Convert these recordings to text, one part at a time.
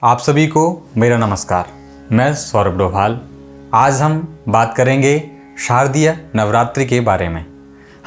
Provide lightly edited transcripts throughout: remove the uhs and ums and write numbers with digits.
आप सभी को मेरा नमस्कार। मैं सौरभ डोभाल। आज हम बात करेंगे शारदीय नवरात्रि के बारे में।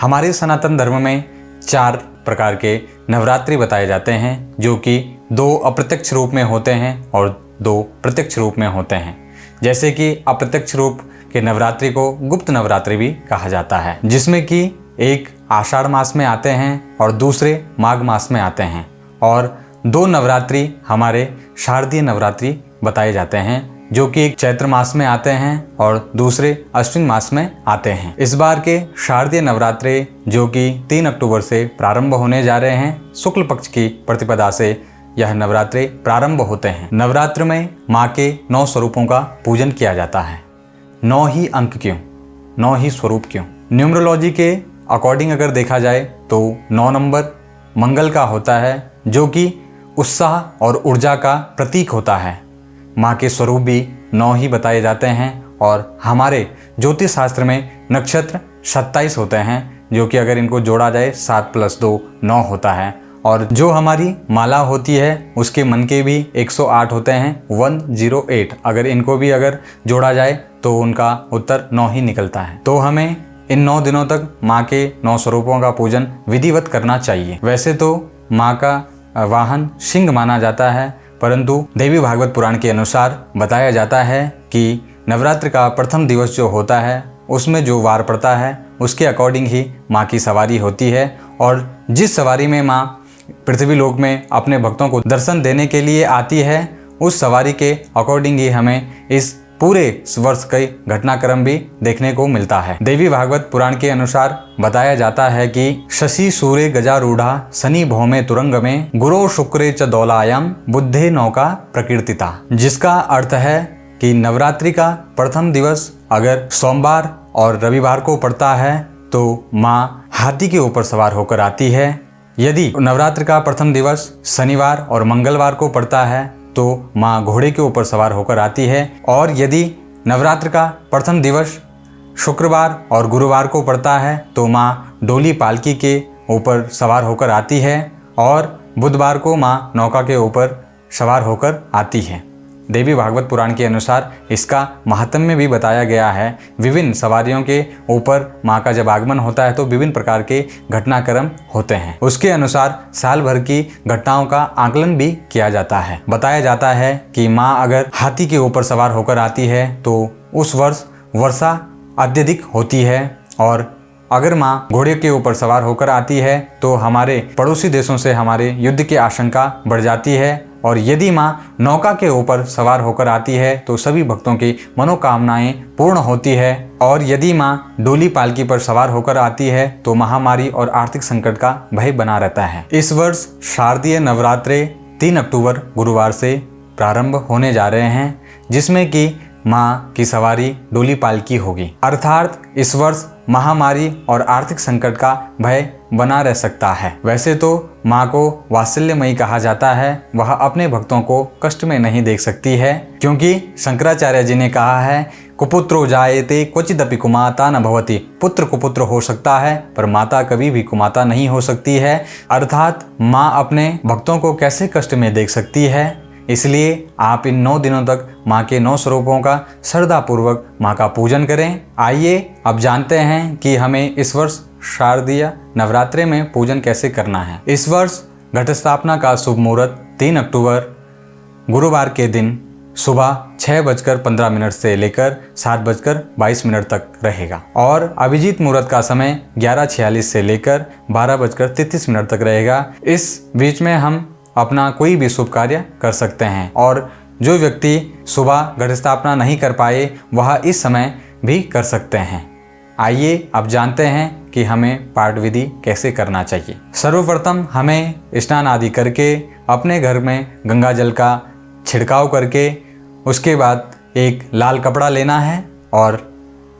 हमारे सनातन धर्म में 4 प्रकार के नवरात्रि बताए जाते हैं, जो कि 2 अप्रत्यक्ष रूप में होते हैं और 2 प्रत्यक्ष रूप में होते हैं। जैसे कि अप्रत्यक्ष रूप के नवरात्रि को गुप्त नवरात्रि भी कहा जाता है, जिसमें कि एक आषाढ़ मास में आते हैं और दूसरे माघ मास में आते हैं, और 2 नवरात्रि हमारे शारदीय नवरात्रि बताए जाते हैं, जो कि एक चैत्र मास में आते हैं और दूसरे अश्विन मास में आते हैं। इस बार के शारदीय नवरात्रि जो कि 3 अक्टूबर से प्रारंभ होने जा रहे हैं, शुक्ल पक्ष की प्रतिपदा से यह नवरात्रि प्रारंभ होते हैं। नवरात्र में माँ के 9 स्वरूपों का पूजन किया जाता है। 9 ही अंक क्यों, 9 ही स्वरूप क्यों? न्यूमरोलॉजी के अकॉर्डिंग अगर देखा जाए तो 9 नंबर मंगल का होता है, जो कि उत्साह और ऊर्जा का प्रतीक होता है। माँ के स्वरूप भी 9 ही बताए जाते हैं, और हमारे ज्योतिष शास्त्र में नक्षत्र 27 होते हैं, जो कि अगर इनको जोड़ा जाए 7 + 2 9 होता है। और जो हमारी माला होती है उसके मन के भी 108 होते हैं, 108। अगर इनको भी अगर जोड़ा जाए तो उनका उत्तर 9 ही निकलता है। तो हमें इन 9 दिनों तक माँ के 9 स्वरूपों का पूजन विधिवत करना चाहिए। वैसे तो माँ का वाहन सिंह माना जाता है, परंतु देवी भागवत पुराण के अनुसार बताया जाता है कि नवरात्र का प्रथम दिवस जो होता है उसमें जो वार पड़ता है उसके अकॉर्डिंग ही माँ की सवारी होती है। और जिस सवारी में माँ पृथ्वी लोक में अपने भक्तों को दर्शन देने के लिए आती है, उस सवारी के अकॉर्डिंग ही हमें इस पूरे वर्ष कई घटनाक्रम भी देखने को मिलता है। देवी भागवत पुराण के अनुसार बताया जाता है कि शशि सूर्य गजारूढ़ा शनि भौमे तुरंग में गुरो शुक्रे च दौलायाम बुद्धे नौका प्रकीर्तिता, जिसका अर्थ है कि नवरात्रि का प्रथम दिवस अगर सोमवार और रविवार को पड़ता है तो माँ हाथी के ऊपर सवार होकर आती है। यदि नवरात्र का प्रथम दिवस शनिवार और मंगलवार को पड़ता है तो माँ घोड़े के ऊपर सवार होकर आती है। और यदि नवरात्र का प्रथम दिवस शुक्रवार और गुरुवार को पड़ता है तो माँ डोली पालकी के ऊपर सवार होकर आती है, और बुधवार को माँ नौका के ऊपर सवार होकर आती है। देवी भागवत पुराण के अनुसार इसका महात्म्य भी बताया गया है। विभिन्न सवारियों के ऊपर माँ का जब आगमन होता है तो विभिन्न प्रकार के घटनाक्रम होते हैं। उसके अनुसार साल भर की घटनाओं का आकलन भी किया जाता है। बताया जाता है कि माँ अगर हाथी के ऊपर सवार होकर आती है तो उस वर्ष वर्षा अत्यधिक होती है, और अगर माँ घोड़े के ऊपर सवार होकर आती है तो हमारे पड़ोसी देशों से हमारे युद्ध की आशंका बढ़ जाती है। और यदि माँ नौका के ऊपर सवार होकर आती है तो सभी भक्तों की मनोकामनाएं पूर्ण होती है। और यदि माँ डोली पालकी पर सवार होकर आती है तो महामारी और आर्थिक संकट का भय बना रहता है। इस वर्ष शारदीय नवरात्रि 3 अक्टूबर गुरुवार से प्रारंभ होने जा रहे हैं, जिसमें कि माँ की सवारी डोली पालकी होगी। अर्थात इस वर्ष महामारी और आर्थिक संकट का भय बना रह सकता है। वैसे तो माँ को वात्सल्यमयी कहा जाता है, वह अपने भक्तों को कष्ट में नहीं देख सकती है, क्योंकि शंकराचार्य जी ने कहा है कुपुत्रो जायते क्वचिदपि कुमाता न भवति। पुत्र कुपुत्र हो सकता है पर माता कभी भी कुमाता नहीं हो सकती है। अर्थात माँ अपने भक्तों को कैसे कष्ट में देख सकती है। इसलिए आप इन 9 दिनों तक माँ के 9 स्वरूपों का श्रद्धापूर्वक माँ का पूजन करें। आइए अब जानते हैं कि हमें इस वर्ष शारदीय नवरात्रि में पूजन कैसे करना है। इस वर्ष घट स्थापना का शुभ मुहूर्त 3 अक्टूबर गुरुवार के दिन सुबह 6:15 से लेकर 7:22 तक रहेगा, और अभिजीत मुहूर्त का समय 11:46 से लेकर 12:33 तक रहेगा। इस बीच में हम अपना कोई भी शुभ कार्य कर सकते हैं, और जो व्यक्ति सुबह घट स्थापना नहीं कर पाए वह इस समय भी कर सकते हैं। आइए अब जानते हैं कि हमें पाठ विधि कैसे करना चाहिए। सर्वप्रथम हमें स्नान आदि करके अपने घर में गंगा जल का छिड़काव करके उसके बाद एक लाल कपड़ा लेना है और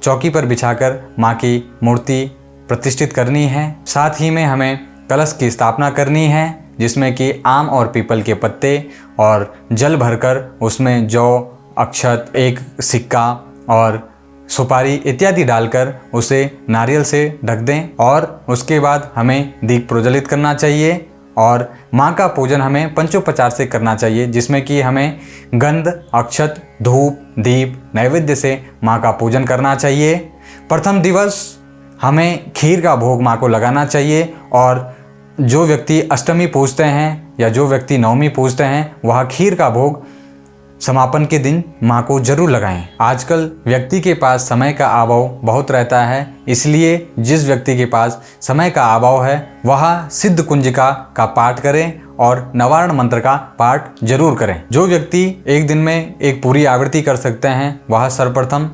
चौकी पर बिछाकर माँ की मूर्ति प्रतिष्ठित करनी है। साथ ही में हमें कलश की स्थापना करनी है, जिसमें कि आम और पीपल के पत्ते और जल भरकर उसमें जौ, अक्षत, एक सिक्का और सुपारी इत्यादि डालकर उसे नारियल से ढक दें, और उसके बाद हमें दीप प्रज्वलित करना चाहिए। और माँ का पूजन हमें पंचोपचार से करना चाहिए, जिसमें कि हमें गंध, अक्षत, धूप, दीप, नैवेद्य से माँ का पूजन करना चाहिए। प्रथम दिवस हमें खीर का भोग माँ को लगाना चाहिए और जो व्यक्ति अष्टमी पूजते हैं या जो व्यक्ति नवमी पूजते हैं वह खीर का भोग समापन के दिन माँ को जरूर लगाएं। आजकल व्यक्ति के पास समय का अभाव बहुत रहता है, इसलिए जिस व्यक्ति के पास समय का अभाव है वह सिद्ध कुंजिका का पाठ करें और नवारण मंत्र का पाठ जरूर करें। जो व्यक्ति एक दिन में एक पूरी आवृत्ति कर सकते हैं वह सर्वप्रथम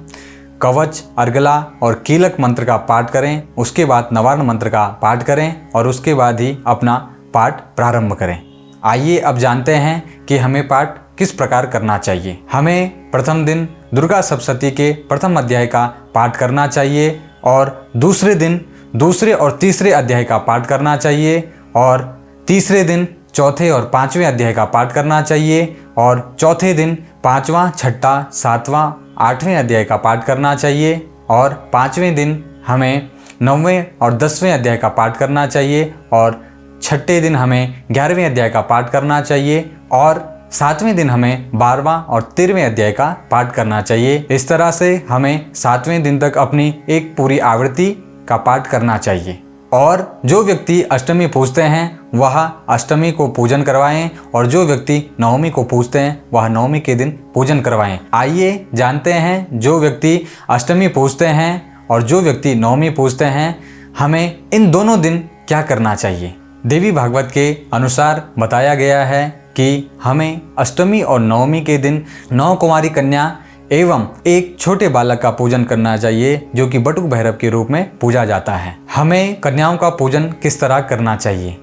कवच, अर्गला और कीलक मंत्र का पाठ करें, उसके बाद नवारण मंत्र का पाठ करें और उसके बाद ही अपना पाठ प्रारंभ करें। आइए अब जानते हैं कि हमें पाठ किस प्रकार करना चाहिए। हमें प्रथम दिन दुर्गा सप्तशती के प्रथम अध्याय का पाठ करना चाहिए और दूसरे दिन दूसरे और तीसरे अध्याय का पाठ करना चाहिए और तीसरे दिन चौथे और पांचवें अध्याय का पाठ करना चाहिए और चौथे दिन पांचवा, छठा, सातवां, आठवें अध्याय का पाठ करना चाहिए और पांचवें दिन हमें नौवें और 10वें अध्याय का पाठ करना चाहिए और छठे दिन हमें 11वें अध्याय का पाठ करना चाहिए और सातवें दिन हमें 12वां और 13वें अध्याय का पाठ करना चाहिए। इस तरह से हमें 7वें दिन तक अपनी एक पूरी आवृत्ति का पाठ करना चाहिए। और जो व्यक्ति अष्टमी पूजते हैं वह अष्टमी को पूजन करवाएं और जो व्यक्ति नवमी को पूजते हैं वह नवमी के दिन पूजन करवाएं। आइए जानते हैं जो व्यक्ति अष्टमी पूजते हैं और जो व्यक्ति नवमी पूजते हैं हमें इन दोनों दिन क्या करना चाहिए। देवी भागवत के अनुसार बताया गया है कि हमें अष्टमी और नवमी के दिन 9 कुमारी कन्या एवं एक छोटे बालक का पूजन करना चाहिए, जो कि बटुक भैरव के रूप में पूजा जाता है। हमें कन्याओं का पूजन किस तरह करना चाहिए।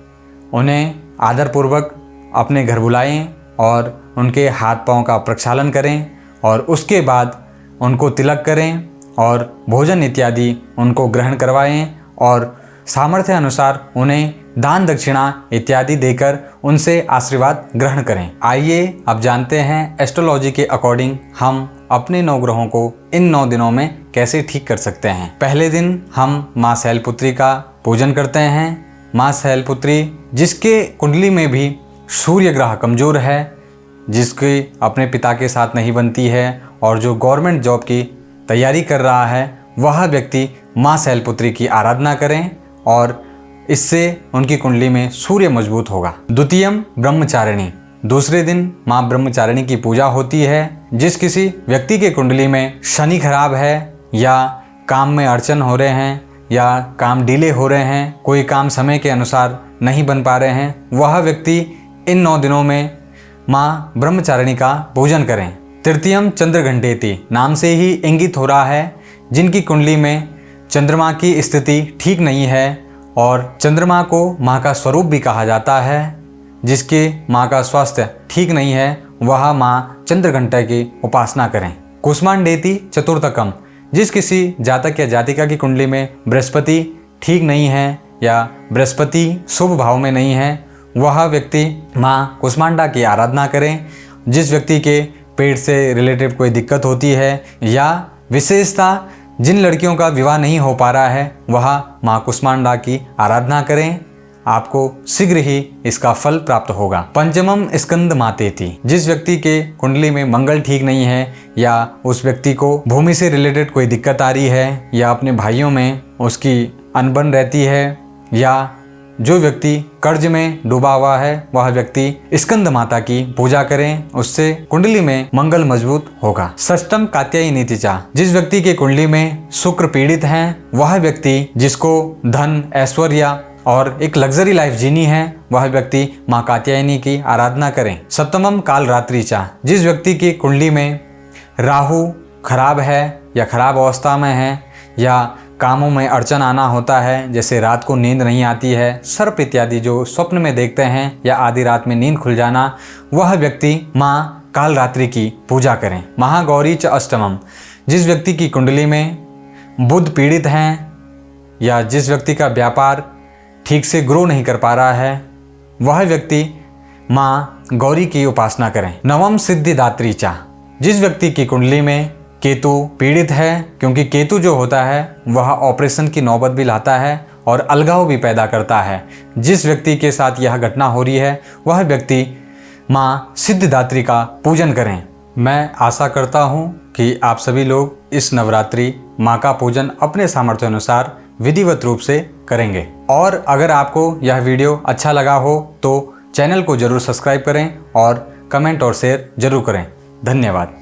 उन्हें आदरपूर्वक अपने घर बुलाएं और उनके हाथ पांव का प्रक्षालन करें और उसके बाद उनको तिलक करें और भोजन इत्यादि उनको ग्रहण करवाएं और सामर्थ्य अनुसार उन्हें दान दक्षिणा इत्यादि देकर उनसे आशीर्वाद ग्रहण करें। आइए अब जानते हैं एस्ट्रोलॉजी के अकॉर्डिंग हम अपने 9 ग्रहों को इन 9 दिनों में कैसे ठीक कर सकते हैं। पहले दिन हम माँ शैलपुत्री का पूजन करते हैं। माँ शैलपुत्री जिसके कुंडली में भी सूर्य ग्रह कमजोर है, जिसकी अपने पिता के साथ नहीं बनती है और जो गवर्नमेंट जॉब की तैयारी कर रहा है, वह व्यक्ति माँ शैलपुत्री की आराधना करें और इससे उनकी कुंडली में सूर्य मजबूत होगा। द्वितीयम ब्रह्मचारिणी, दूसरे दिन माँ ब्रह्मचारिणी की पूजा होती है। जिस किसी व्यक्ति के कुंडली में शनि खराब है या काम में अड़चन हो रहे हैं या काम डिले हो रहे हैं, कोई काम समय के अनुसार नहीं बन पा रहे हैं, वह व्यक्ति इन 9 दिनों में माँ ब्रह्मचारिणी का पूजन करें। तृतीयम चंद्रघंटेति, नाम से ही इंगित हो रहा है जिनकी कुंडली में चंद्रमा की स्थिति ठीक नहीं है और चंद्रमा को माँ का स्वरूप भी कहा जाता है, जिसके माँ का स्वास्थ्य ठीक नहीं है, वह माँ चंद्रघंटा की उपासना करें। कुष्मांडेति चतुर्थकम, जिस किसी जातक या जातिका की कुंडली में बृहस्पति ठीक नहीं है या बृहस्पति शुभ भाव में नहीं है, वह व्यक्ति माँ कुष्मांडा की आराधना करें। जिस व्यक्ति के पेट से रिलेटेड कोई दिक्कत होती है या विशेषता जिन लड़कियों का विवाह नहीं हो पा रहा है, वह माँ कुष्मांडा की आराधना करें। आपको शीघ्र ही इसका फल प्राप्त होगा। पंचमम स्कंद मातेति, जिस व्यक्ति के कुंडली में मंगल ठीक नहीं है या उस व्यक्ति को भूमि से रिलेटेड कोई दिक्कत आ रही है या अपने भाइयों में उसकी अनबन रहती है या जो व्यक्ति कर्ज में डूबा हुआ है, वह व्यक्ति स्कंद माता की पूजा करें, उससे कुंडली में मंगल मजबूत होगा। षष्टम कात्यायनी तिचा, जिस व्यक्ति के कुंडली में शुक्र पीड़ित हैं, वह व्यक्ति जिसको धन, ऐश्वर्य और एक लग्जरी लाइफ जीनी है, वह व्यक्ति माँ कात्यायनी की आराधना करें। सप्तमम काल रात्रिचा, जिस व्यक्ति की कुंडली में राहु खराब है या खराब अवस्था में है या कामों में अड़चन आना होता है, जैसे रात को नींद नहीं आती है, सर्प इत्यादि जो स्वप्न में देखते हैं या आधी रात में नींद खुल जाना, वह व्यक्ति माँ काल रात्रि की पूजा करें। महागौरी च अष्टमम, जिस व्यक्ति की कुंडली में बुध पीड़ित हैं या जिस व्यक्ति का व्यापार ठीक से ग्रो नहीं कर पा रहा है, वह व्यक्ति माँ गौरी की उपासना करें। नवम सिद्धिदात्री चा, जिस व्यक्ति की कुंडली में केतु पीड़ित है, क्योंकि केतु जो होता है वह ऑपरेशन की नौबत भी लाता है और अलगाव भी पैदा करता है। जिस व्यक्ति के साथ यह घटना हो रही है वह व्यक्ति माँ सिद्धिदात्री का पूजन करें। मैं आशा करता हूँ कि आप सभी लोग इस नवरात्रि माँ का पूजन अपने सामर्थ्य अनुसार विधिवत रूप से करेंगे। और अगर आपको यह वीडियो अच्छा लगा हो तो चैनल को जरूर सब्सक्राइब करें और कमेंट और शेयर जरूर करें। धन्यवाद।